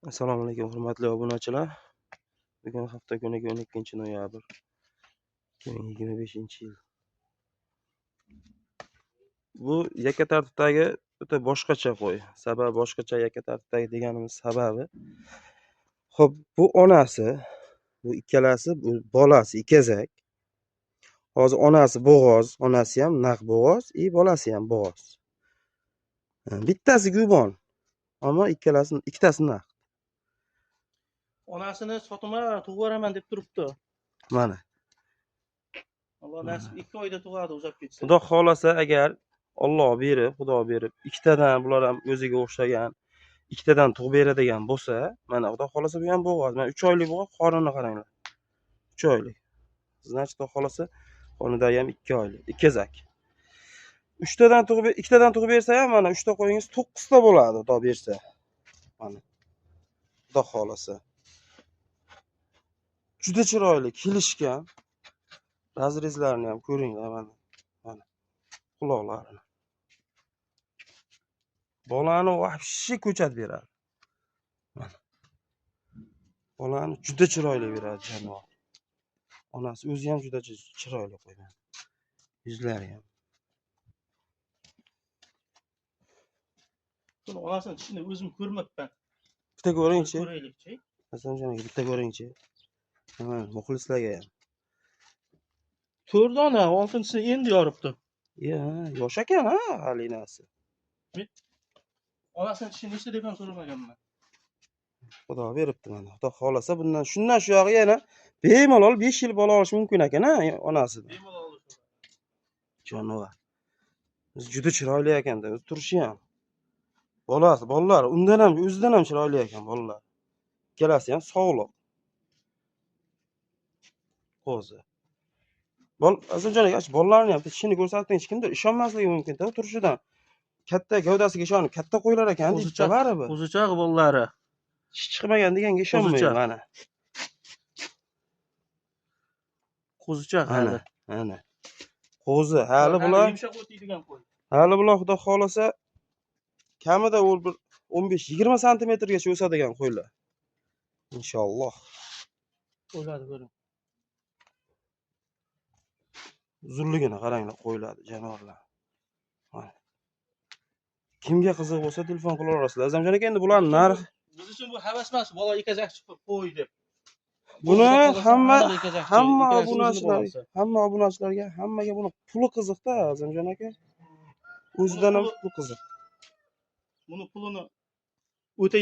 Assalomu alaykum hurmatli obunachilar. Bugun hafta kuniga 12-noyabr 2025-yil. Bu yakka tartibdagi o'ta boshqacha qo'y. Sababi boshqacha yakka tartibdagi deganimiz sababi. Xo'p, bu onasi, bu ikkalasi bu bolasi ikazak. Hozir onasi bo'g'oz, onasi ham naq bo'g'oz, bolasi ham bo'g'oz. Bittasi gubon, ammo ikkitasi naq. Onasini sotma tug'ib beraman deb turibdi. Mana. Alloh nasib 2 oyda tug'adi, uzab ketsa. Xudo xolasa agar Alloh berib, Xudo berib, ikkitadan bular ham o'ziga o'xshagan, ikkitadan tug'ib beradigan bo'lsa, mana Xudo xolasa bu ham bo'g'oz. Mana 3 oylik bo'g'oz, qorinni qaranglar. 3 oylik. Значит, Xudo xolasa qornidagi ham 2 oylik, ikkazak. ikkitadan tug'ib bersa ham mana 3 ta qo'yingiz 9 ta bo'ladi, Xudo bersa. Mana. Xudo xolasa. Juda chiroyli, kelishgan. Razrezlarini ham ko'ringlar mana. Mana. Quloqlarini. Bolani vahshiy ko'chat beradi. Mana. Bolani juda chiroyli beradi jonivor. Onasi o'zi ham juda chiroyli qo'ygan. Yuzlari ham. Buni onasini tishini o'zim ko'rmabman. Bitta ko'ring-chi. Ko'raylikchi. Hasanjonaga bitta ko'ring-chi. Mana muxlislarga ham. 4 dona, 6-chisini endi yoribdi. Yosh ekan halinasi. Onasini tishini nechta deb ham so'ramaganman. Xudo beribdi mana. Xudo xolasa bundan shundan shu yog'i yana bemalol 5 yil bola olish mumkin ekan-a onasidan. Bemalol olish. Jonivor. Juda chiroyli ekan-da, o'zi turishi ham. Bolalar undan ham, o'zidan ham chiroyli ekan bolalar. Ikkalasi ham sog'liq. Qo'zi. Hasanjon aka, bolalarni ham tishini ko'rsating, hech kimdir ishonmasligi mumkin-da turishidan. Katta gavdasiga ishonib, katta qo'ylar ekan, deydi baribir. Qo'zichoq bolalari. Tish chiqmagan deganga ishonmayman mana. Qo'zichoq hali. Mana. Qo'zi, hali bular yumshoq o'tiydigan qo'y. Hali bular Xudo xolasa kamida bir 15-20 santimetrgacha o'sadigan qo'ylar. Inshaalloh. Qo'yladi ko'ring. Uzunligini qaranglar, qo'yiladi jonivorlar. Mana. Kimga qiziq bo'lsa telefon qila olasizlar. Azamjon aka, endi bularning narxi biz uchun bu havas emas, bola ekazakchi qo'y deb. buni hamma obunachilarga, hammaga buni puli qiziqda, Azamjon aka. O'zidan ham puli qiziq. Buni pulini o'ta